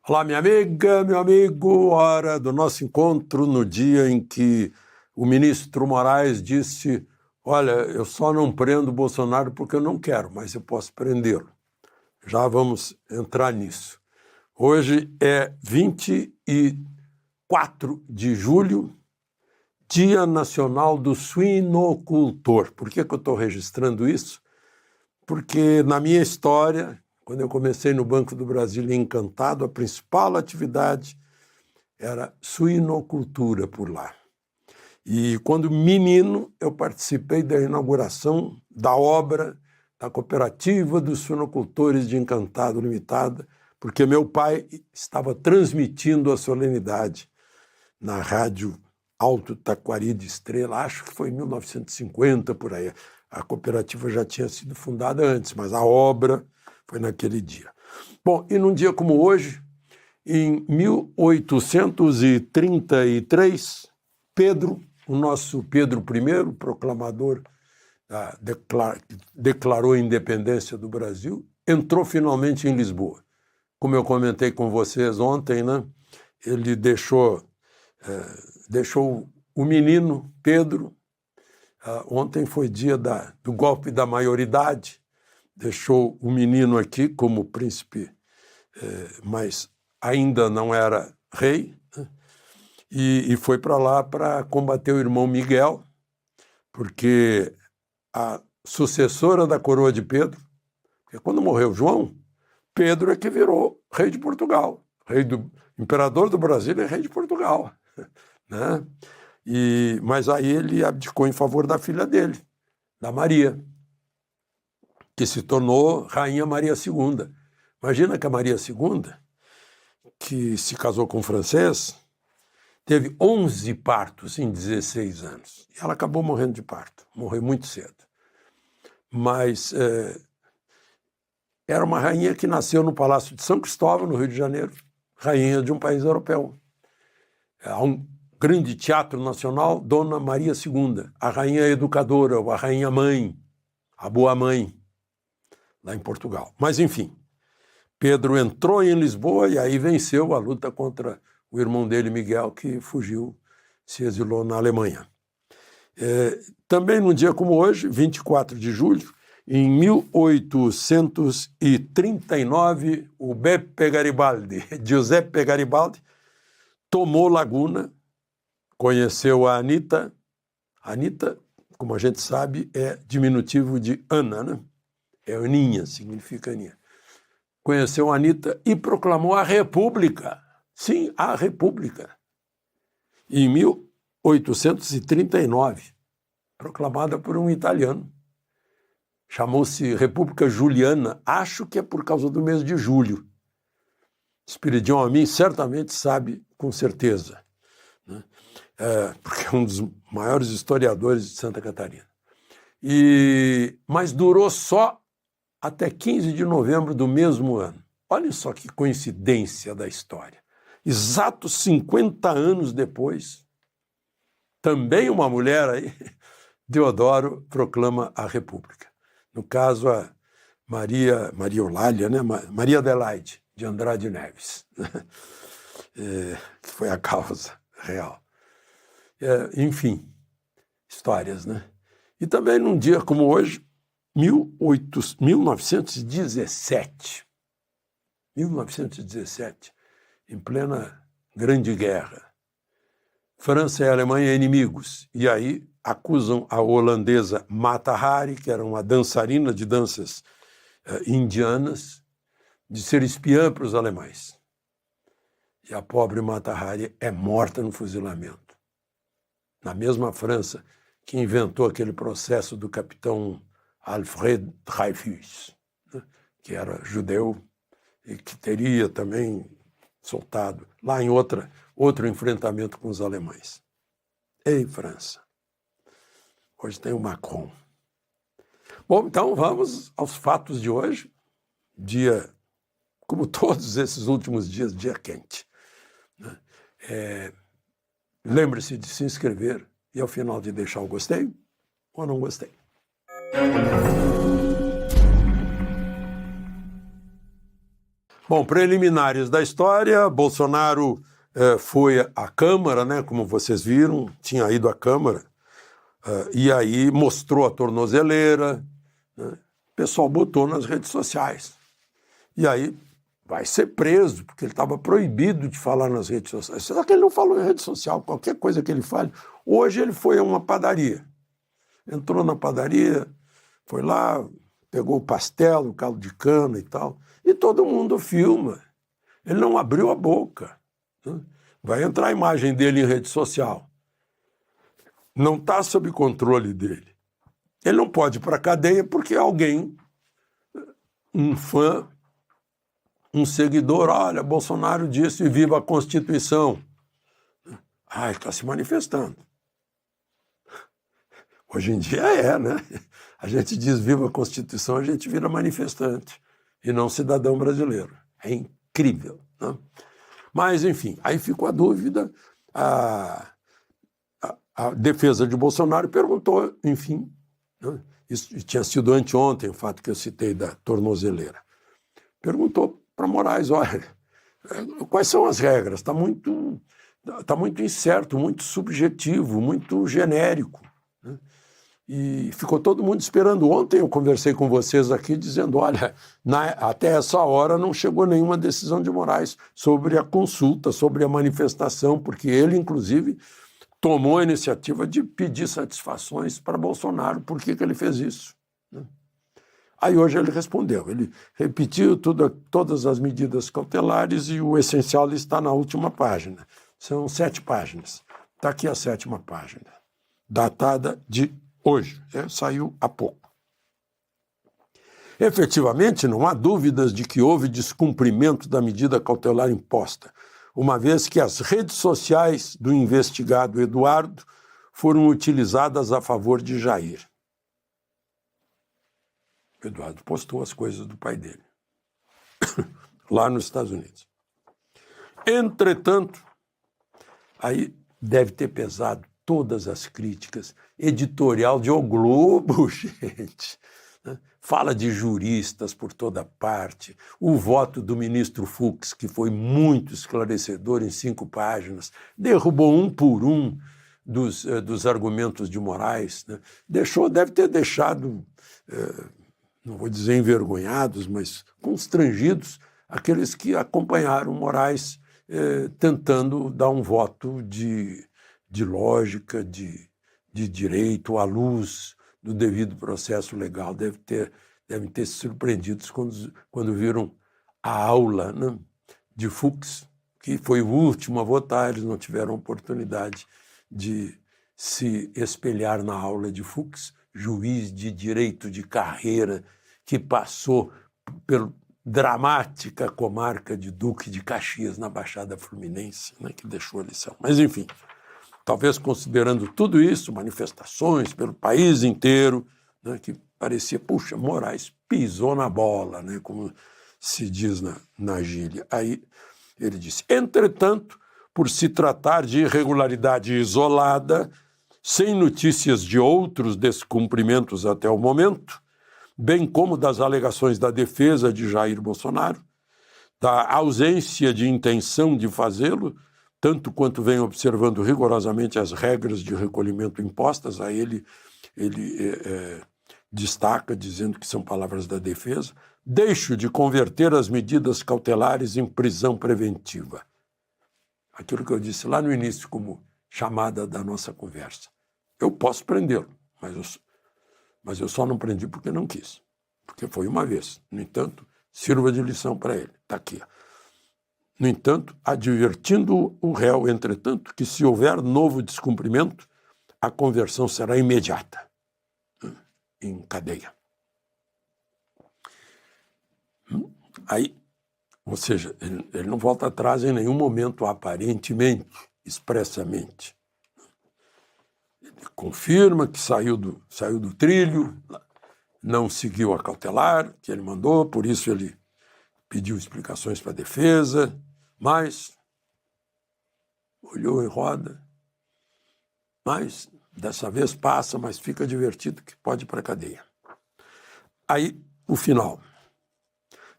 Olá, minha amiga, meu amigo, hora do nosso encontro no dia em que o ministro Moraes disse: olha, eu só não prendo o Bolsonaro porque eu não quero, mas eu posso prendê-lo. Já vamos entrar nisso. Hoje é 24 de julho, Dia Nacional do Suinocultor. Por que eu estou registrando isso? Porque na minha história, quando eu comecei no Banco do Brasil em Encantado, a principal atividade era suinocultura por lá. E quando menino, eu participei da inauguração da obra da Cooperativa dos Suinocultores de Encantado Limitada, porque meu pai estava transmitindo a solenidade na rádio Alto Taquari de Estrela, acho que foi em 1950, por aí. A cooperativa já tinha sido fundada antes, mas a obra foi naquele dia. Bom, e num dia como hoje, em 1833, Pedro, o nosso Pedro I, proclamador, declarou a independência do Brasil, entrou finalmente em Lisboa. Como eu comentei com vocês ontem, né? Ele deixou o menino Pedro. Ontem foi dia do golpe da maioridade, deixou o menino aqui como príncipe, mas ainda não era rei, né? E foi para lá para combater o irmão Miguel, porque a sucessora da coroa de Pedro, porque quando morreu João, Pedro é que virou rei de Portugal, imperador do Brasil e rei de Portugal, né? Mas aí ele abdicou em favor da filha dele, da Maria, que se tornou Rainha Maria II. Imagina que a Maria II, que se casou com um francês, teve 11 partos em 16 anos. E ela acabou morrendo de parto, morreu muito cedo. Mas era uma rainha que nasceu no Palácio de São Cristóvão, no Rio de Janeiro, rainha de um país europeu. Há um grande teatro nacional, Dona Maria II, a rainha educadora, ou a rainha mãe, a boa mãe, lá em Portugal. Mas, enfim, Pedro entrou em Lisboa e aí venceu a luta contra o irmão dele, Miguel, que fugiu, se exilou na Alemanha. Também num dia como hoje, 24 de julho, em 1839, o Giuseppe Garibaldi, tomou Laguna, conheceu a Anitta. Anitta, como a gente sabe, é diminutivo de Ana, né? É Aninha, significa Aninha. Conheceu a Anitta e proclamou a República. Sim, a República. Em 1839, proclamada por um italiano. Chamou-se República Juliana, acho que é por causa do mês de julho. Espiridion Amin certamente sabe com certeza, né? Porque é um dos maiores historiadores de Santa Catarina. Mas durou só até 15 de novembro do mesmo ano. Olha só que coincidência da história. Exatos 50 anos depois, também uma mulher aí, Deodoro proclama a República. No caso, a Maria Eulália, né? Maria Adelaide de Andrade Neves, que foi a causa real. Enfim, histórias, né? E também num dia como hoje, 1917, em plena Grande Guerra, França e Alemanha inimigos, e aí acusam a holandesa Mata Hari, que era uma dançarina de danças indianas, de ser espiã para os alemães. E a pobre Mata Hari é morta no fuzilamento. Na mesma França que inventou aquele processo do capitão Alfred Dreyfus, né, que era judeu e que teria também soltado lá em outro enfrentamento com os alemães. Ei, França! Hoje tem o Macron. Bom, então vamos aos fatos de hoje. Dia, como todos esses últimos dias, dia quente, né? Lembre-se de se inscrever e ao final de deixar o gostei ou não gostei. Bom, preliminares da história, Bolsonaro foi à Câmara, né, como vocês viram, tinha ido à Câmara, e aí mostrou a tornozeleira, né, o pessoal botou nas redes sociais. E aí vai ser preso, porque ele estava proibido de falar nas redes sociais. Será que ele não falou em rede social? Qualquer coisa que ele fale. Hoje ele foi a uma padaria. Entrou na padaria, foi lá, pegou o pastel, o caldo de cana e tal, e todo mundo filma. Ele não abriu a boca. Né? Vai entrar a imagem dele em rede social. Não está sob controle dele. Ele não pode ir para a cadeia porque alguém, um fã, um seguidor, olha, Bolsonaro disse viva a Constituição. Ah, ele está se manifestando. Hoje em dia né? A gente diz viva a Constituição, a gente vira manifestante e não cidadão brasileiro. É incrível. Né? Mas, enfim, aí ficou a dúvida. A defesa de Bolsonaro perguntou, enfim, né? Isso tinha sido anteontem, o fato que eu citei da tornozeleira. Perguntou para Moraes, olha, quais são as regras? Está muito incerto, muito subjetivo, muito genérico. Né? E ficou todo mundo esperando. Ontem eu conversei com vocês aqui dizendo, olha, até essa hora não chegou nenhuma decisão de Moraes sobre a consulta, sobre a manifestação, porque ele, inclusive, tomou a iniciativa de pedir satisfações para Bolsonaro. Por que ele fez isso? Aí hoje ele respondeu, ele repetiu todas as medidas cautelares e o essencial está na última página. São 7 páginas. Está aqui a 7ª página, datada de hoje, saiu há pouco. Efetivamente, não há dúvidas de que houve descumprimento da medida cautelar imposta, uma vez que as redes sociais do investigado Eduardo foram utilizadas a favor de Jair. O Eduardo postou as coisas do pai dele, lá nos Estados Unidos. Entretanto, aí deve ter pesado todas as críticas, editorial de O Globo, gente, né? Fala de juristas por toda parte, o voto do ministro Fux, que foi muito esclarecedor em 5 páginas, derrubou um por um dos argumentos de Moraes, né? Deve ter deixado, não vou dizer envergonhados, mas constrangidos aqueles que acompanharam Moraes tentando dar um voto de lógica, de direito à luz do devido processo legal. Devem ter se surpreendidos quando viram a aula, né, de Fux, que foi o último a votar. Eles não tiveram oportunidade de se espelhar na aula de Fux, juiz de direito de carreira que passou pela dramática comarca de Duque de Caxias, na Baixada Fluminense, né, que deixou a lição. Mas, enfim, talvez considerando tudo isso, manifestações pelo país inteiro, né, que parecia, puxa, Moraes pisou na bola, né, como se diz na gíria. Aí ele disse, entretanto, por se tratar de irregularidade isolada, sem notícias de outros descumprimentos até o momento, bem como das alegações da defesa de Jair Bolsonaro, da ausência de intenção de fazê-lo, tanto quanto vem observando rigorosamente as regras de recolhimento impostas, a ele destaca, dizendo que são palavras da defesa, deixo de converter as medidas cautelares em prisão preventiva. Aquilo que eu disse lá no início como chamada da nossa conversa. Eu posso prendê-lo, mas eu só não prendi porque não quis, porque foi uma vez. No entanto, sirva de lição para ele. Está aqui. No entanto, advertindo o réu, entretanto, que se houver novo descumprimento, a conversão será imediata, em cadeia. Aí, ou seja, ele não volta atrás em nenhum momento, aparentemente, expressamente. Ele confirma que saiu do trilho, não seguiu a cautelar que ele mandou, por isso ele pediu explicações para a defesa, mas olhou em roda, mas dessa vez passa, mas fica divertido que pode ir para a cadeia. Aí, o final.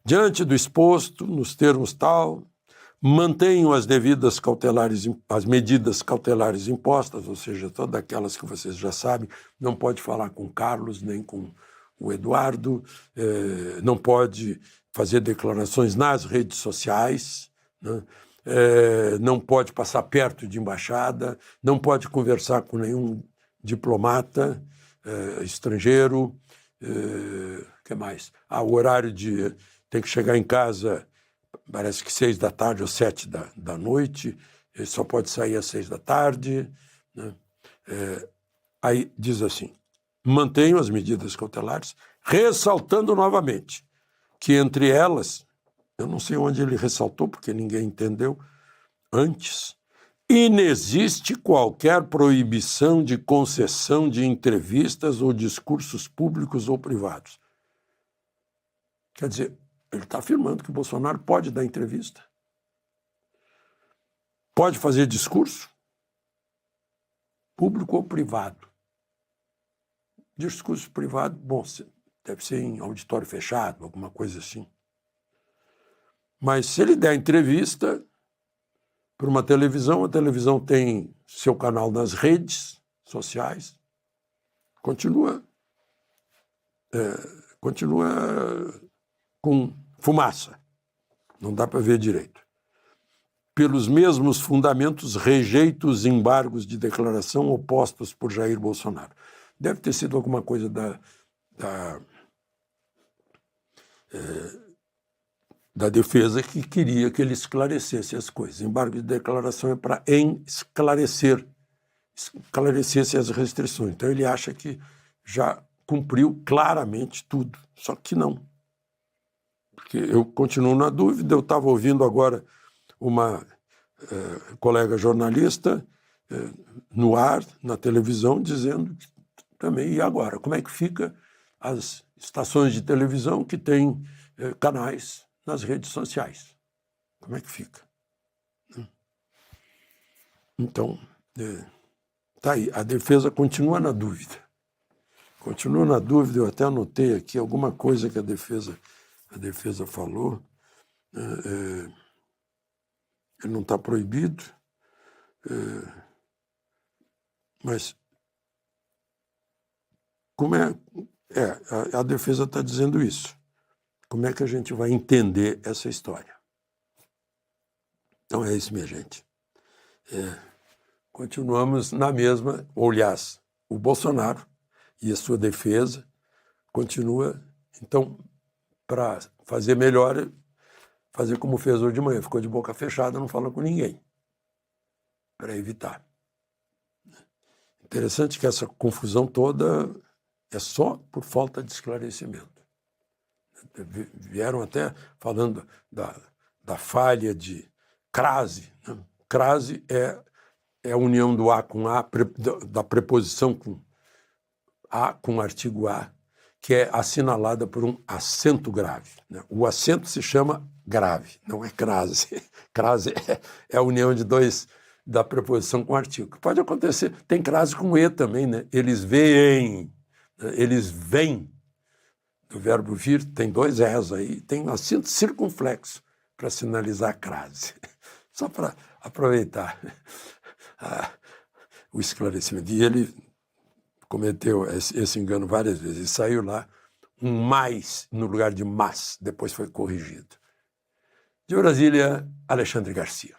Diante do exposto, nos termos tal, mantenham as devidas cautelares, as medidas cautelares impostas, ou seja, todas aquelas que vocês já sabem, não pode falar com Carlos nem com o Eduardo, não pode fazer declarações nas redes sociais, né? Não pode passar perto de embaixada, não pode conversar com nenhum diplomata estrangeiro. Que mais? O horário de... tem que chegar em casa, parece que 6 da tarde ou 7 da noite, ele só pode sair às 6 da tarde. Né? Aí diz assim, mantenham as medidas cautelares, ressaltando novamente que entre elas, eu não sei onde ele ressaltou, porque ninguém entendeu antes, inexiste qualquer proibição de concessão de entrevistas ou discursos públicos ou privados. Quer dizer, ele está afirmando que o Bolsonaro pode dar entrevista, pode fazer discurso, público ou privado. Discurso privado, bom, deve ser em auditório fechado, alguma coisa assim. Mas se ele der entrevista para uma televisão, a televisão tem seu canal nas redes sociais, continua com fumaça, não dá para ver direito. Pelos mesmos fundamentos, rejeita os embargos de declaração opostos por Jair Bolsonaro. Deve ter sido alguma coisa da defesa que queria que ele esclarecesse as coisas. Embargo de declaração é para esclarecesse as restrições. Então ele acha que já cumpriu claramente tudo, só que não. Porque eu continuo na dúvida, eu estava ouvindo agora uma colega jornalista no ar, na televisão, dizendo que também, e agora? Como é que fica as estações de televisão que têm canais nas redes sociais? Como é que fica? Então, tá aí, a defesa continua na dúvida. Continua na dúvida, eu até anotei aqui alguma coisa que a defesa falou. Ele não está proibido, mas como a defesa está dizendo isso. Como é que a gente vai entender essa história? Então é isso, minha gente. Continuamos na mesma, ou, aliás, o Bolsonaro e a sua defesa continua, então, para fazer melhor, fazer como fez hoje de manhã, ficou de boca fechada, não fala com ninguém, para evitar. Interessante que essa confusão toda é só por falta de esclarecimento. Vieram até falando da falha de crase. Né? Crase é a união do A com A, da preposição com A com o artigo A, que é assinalada por um acento grave. Né? O acento se chama grave, não é crase. Crase é a união de dois, da preposição com artigo. Pode acontecer, tem crase com E também, né? Eles vêm, do verbo vir, tem 2 Es aí, tem um acento circunflexo para sinalizar a crase. Só para aproveitar o esclarecimento. E ele cometeu esse engano várias vezes. E saiu lá um mais no lugar de mas, depois foi corrigido. De Brasília, Alexandre Garcia.